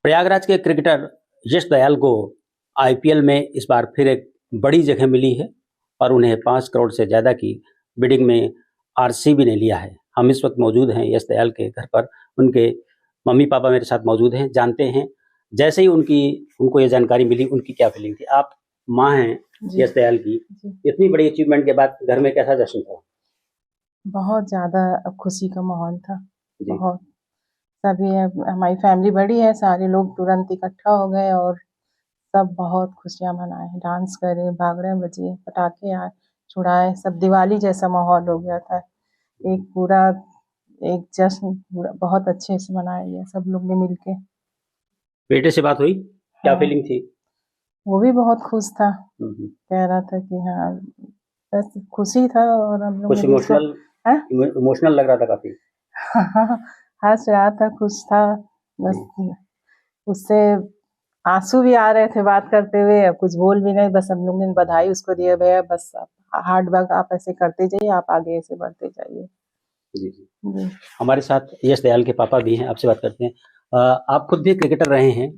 प्रयागराज के क्रिकेटर यश दयाल को आईपीएल में इस बार फिर एक बड़ी जगह मिली है और उन्हें 5 करोड़ से ज़्यादा की बिडिंग में आरसीबी ने लिया है। हम इस वक्त मौजूद हैं यश दयाल के घर पर। उनके मम्मी पापा मेरे साथ मौजूद हैं। जानते हैं जैसे ही उनको ये जानकारी मिली उनकी क्या फीलिंग थी। आप माँ हैं यश दयाल की, इतनी बड़ी अचीवमेंट के बाद घर में कैसा जश्न था? बहुत ज़्यादा खुशी का माहौल था। बहुत सभी हमारी फैमिली बड़ी है, सारे लोग तुरंत इकट्ठा हो गए और सब बहुत खुशियाँ मनाए, डांस करे, भांगड़े बजे, पटाखे आए, छुड़ाए, सब दिवाली जैसा माहौल हो गया था। एक जश्न बहुत अच्छे से मनाया गया सब लोग ने मिलके। बेटे से बात हुई, क्या फीलिंग थी? वो भी बहुत खुश था, कह रहा था कि हाँ बस खुशी था। और हम लोग इमोशनल लग रहा था काफी। हंस रहा था, खुश था, बस उससे आंसू भी आ रहे थे बात करते हुए। अब कुछ बोल भी नहीं, बस हम लोग ने बधाई उसको दिया, भैया बस हार्ड वर्क आप ऐसे करते जाइए, आप आगे ऐसे बढ़ते जाइए। जी। हमारे साथ यश दयाल के पापा भी हैं, आपसे बात करते हैं। आप खुद भी क्रिकेटर रहे हैं।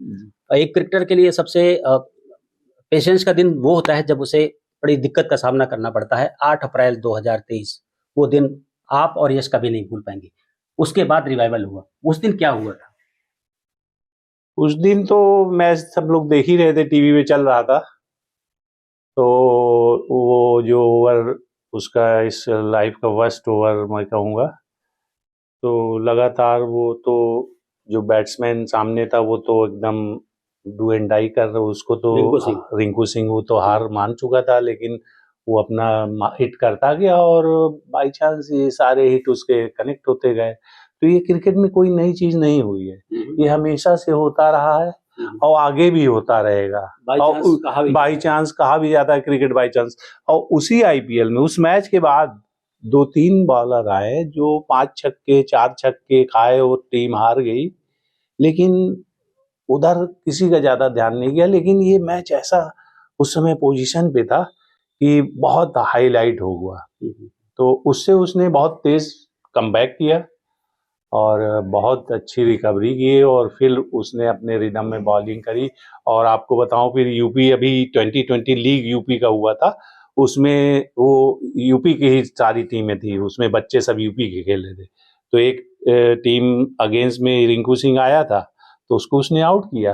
एक क्रिकेटर के लिए सबसे पेशेंस का दिन वो होता है जब उसे बड़ी दिक्कत का सामना करना पड़ता है। 8 अप्रैल 2023 वो दिन आप और यश कभी नहीं भूल पाएंगे। उसके बाद रिवाइवल हुआ, उस दिन क्या हुआ था? उस दिन तो मैच सब लोग देख ही रहे थे, टीवी पे चल रहा था। तो वो जो ओवर उसका इस लाइफ का वर्स्ट ओवर मैं कहूँगा, तो लगातार वो तो जो बैट्समैन सामने था वो तो एकदम डू एंड डाई कर रहा, उसको तो रिंकू सिंह वो तो हार मान चुका था, लेकिन वो अपना हिट करता गया और बाई चांस ये सारे हिट उसके कनेक्ट होते गए। तो ये क्रिकेट में कोई नई चीज नहीं हुई है, ये हमेशा से होता रहा है और आगे भी होता रहेगा। बाई चांस कहा भी जाता है क्रिकेट बाई चांस। और उसी आईपीएल में उस मैच के बाद 2-3 बॉलर आए जो 5 छक्के 4 छक्के खाए और टीम हार गई, लेकिन उधर किसी का ज्यादा ध्यान नहीं गया। लेकिन ये मैच ऐसा उस समय पोजीशन पे था कि बहुत हाईलाइट हो गया, तो उससे उसने बहुत तेज कमबैक किया और बहुत अच्छी रिकवरी की और फिर उसने अपने रिदम में बॉलिंग करी। और आपको बताऊं, फिर यूपी अभी 2020 लीग यूपी का हुआ था, उसमें वो यूपी की ही सारी टीमें थी, उसमें बच्चे सब यूपी के खेल रहे थे। तो एक टीम अगेंस्ट में रिंकू सिंह आया था तो उसको उसने आउट किया।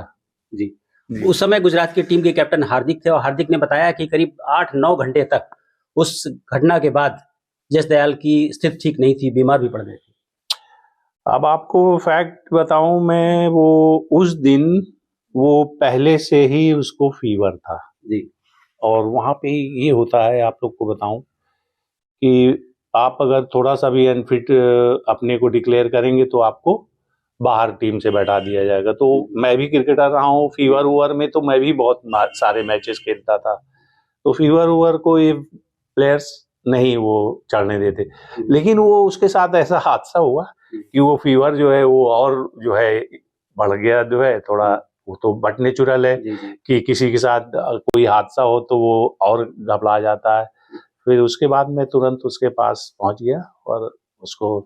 जी। उस समय गुजरात की टीम के कैप्टन हार्दिक थे और हार्दिक ने बताया कि करीब 8-9 घंटे तक उस घटना के बाद यश दयाल की स्थिति ठीक नहीं थी, बीमार भी पड़ गए थे। अब आपको फैक्ट बताऊं मैं, वो उस दिन वो पहले से ही उसको फीवर था जी। और वहां पे ये होता है, आप लोग को बताऊं कि आप अगर थोड़ा सा भी अनफिट अपने को डिक्लेयर करेंगे तो आपको बाहर टीम से बैठा दिया जाएगा। तो मैं भी क्रिकेटर रहा हूँ, फीवर ओवर में तो मैं भी बहुत सारे मैचेस खेलता था, तो फीवर ओवर को ये प्लेयर्स नहीं वो चढ़ने देते। लेकिन वो उसके साथ ऐसा हादसा हुआ कि वो फीवर जो है वो और जो है बढ़ गया, जो है थोड़ा, वो तो बट नेचुरल है कि किसी के साथ कोई हादसा हो तो वो और घबरा जाता है। फिर उसके बाद मैं तुरंत उसके पास पहुंच गया और उसको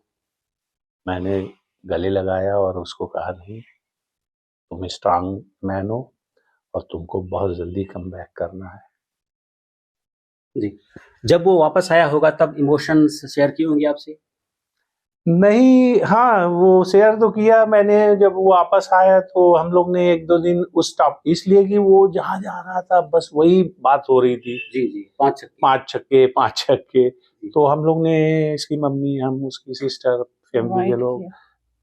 मैंने गले लगाया और उसको कहा, नहीं तुम स्ट्रांग मैन हो और तुमको बहुत जल्दी कम बैक करना है। जी। जब वो वापस आया होगा तब इमोशंस शेयर किए होंगे आपसे? नहीं, हाँ वो शेयर तो किया मैंने। जब वो वापस आया तो हम लोग ने 1-2 दिन उस टॉप, इसलिए कि वो जहाँ जा रहा था बस वही बात हो रही थी। जी 5 छक्के। तो हम लोग ने, इसकी मम्मी, हम उसकी सिस्टर, फैमिली के लोग,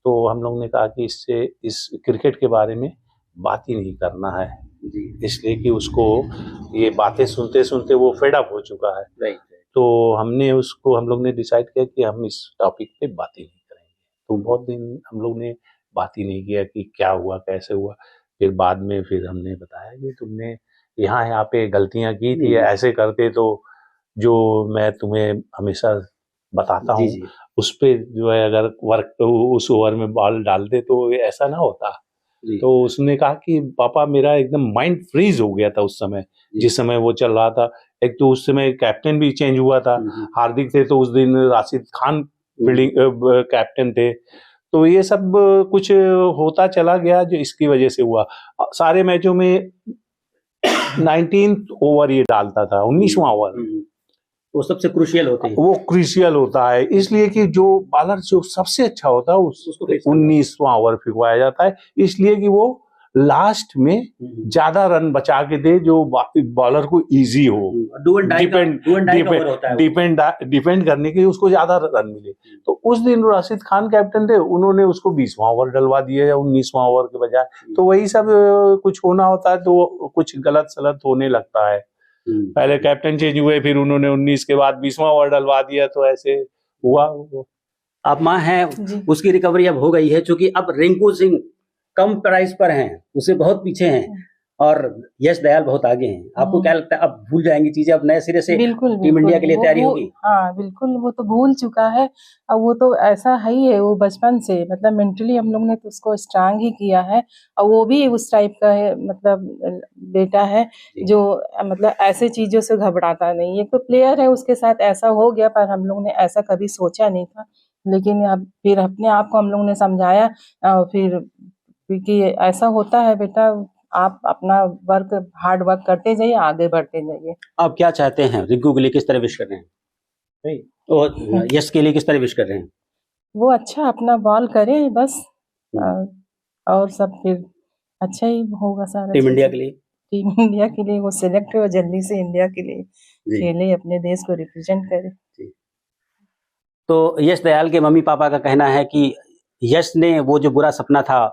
तो हम लोग ने कहा कि इससे इस क्रिकेट के बारे में बात ही नहीं करना है, इसलिए कि उसको ये बातें सुनते सुनते वो फेड अप हो चुका है। तो हम लोग ने डिसाइड किया कि हम इस टॉपिक पे बात ही नहीं करेंगे। तो बहुत दिन हम लोग ने बात ही नहीं किया कि क्या हुआ कैसे हुआ। फिर बाद में फिर हमने बताया कि तुमने यहाँ पे गलतियां की थी, ऐसे करते तो जो मैं तुम्हें हमेशा बताता हूँ उस पे जो है अगर वर्क उस ओवर में बॉल डाल दे तो ऐसा ना होता। तो उसने कहा कि पापा मेरा एकदम माइंड फ्रीज हो गया था उस समय, जिस समय वो चल रहा था। एक तो उस समय कैप्टन भी चेंज हुआ था, हार्दिक थे तो उस दिन राशिद खान फील्डिंग कैप्टन थे। तो ये सब कुछ होता चला गया जो इसकी वजह से हुआ। सारे मैचों में 19th ओवर ये डालता था, 19वां ओवर, वो सबसे क्रूशियल होते हैं। वो क्रूशियल होता है, इसलिए कि जो बॉलर जो सबसे अच्छा होता है उसको 19वां ओवर फिरवाया जाता है, इसलिए कि वो लास्ट में ज्यादा रन बचा के दे जो बॉलर को इजी हो, डिपेंड करने के लिए उसको ज्यादा रन मिले। तो उस दिन राशिद खान कैप्टन थे, उन्होंने उसको 20वां ओवर डलवा दिया या 19वां ओवर के बजाय। तो वही सब कुछ होना होता है तो कुछ गलत सलत होने लगता है। पहले कैप्टन चेंज हुए, फिर उन्होंने 19 के बाद 20वां ओवर डलवा दिया, तो ऐसे हुआ। आप माँ हैं, उसकी रिकवरी अब हो गई है, क्योंकि अब रिंकू सिंह कम प्राइस पर हैं, उससे बहुत पीछे हैं और यश दयाल बहुत आगे हैं। आपको क्या लगता है अब भूल जाएंगी चीजें, अब नए सिरे से टीम इंडिया के लिए तैयारी होगी? हाँ बिल्कुल, वो तो भूल चुका है। अब वो तो ऐसा है ही है, वो बचपन से मतलब मेंटली हम लोग ने तो उसको स्ट्रांग ही किया है, और वो भी उस टाइप का है, मतलब बेटा है जो मतलब ऐसे चीजों से घबराता नहीं। एक तो प्लेयर है, उसके साथ ऐसा हो गया, पर हम लोग ने ऐसा कभी सोचा नहीं था। लेकिन अब फिर अपने आप को हम लोग ने समझाया, फिर क्योंकि ऐसा होता है बेटा, आप अपना हार्ड वर्क करते जाइए, आगे बढ़ते जाइए। आप क्या चाहते हैं, रिंकू के लिए किस तरह विश कर रहे हैं और यश के लिए किस तरह विश कर रहे हैं? वो अच्छा अपना बॉल करे बस, और सब फिर अच्छा ही होगा सारा। टीम इंडिया के लिए, टीम इंडिया के लिए वो सिलेक्ट हो, जल्दी से इंडिया के लिए खेले, अपने देश को रिप्रेजेंट करे। तो यश दयाल के मम्मी पापा का कहना है कि यश ने वो जो बुरा सपना था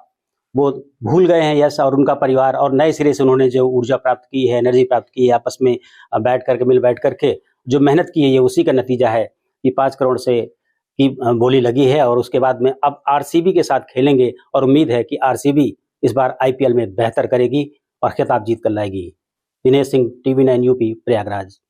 वो भूल गए हैं यश और उनका परिवार, और नए सिरे से उन्होंने जो ऊर्जा प्राप्त की है, एनर्जी प्राप्त की है, आपस में बैठ करके जो मेहनत की है, ये उसी का नतीजा है कि 5 करोड़ से की बोली लगी है। और उसके बाद में अब आरसीबी के साथ खेलेंगे और उम्मीद है कि आरसीबी इस बार आईपीएल में बेहतर करेगी और खिताब जीत कर लाएगी। Dinesh Singh, TV9 UP, Prayagraj.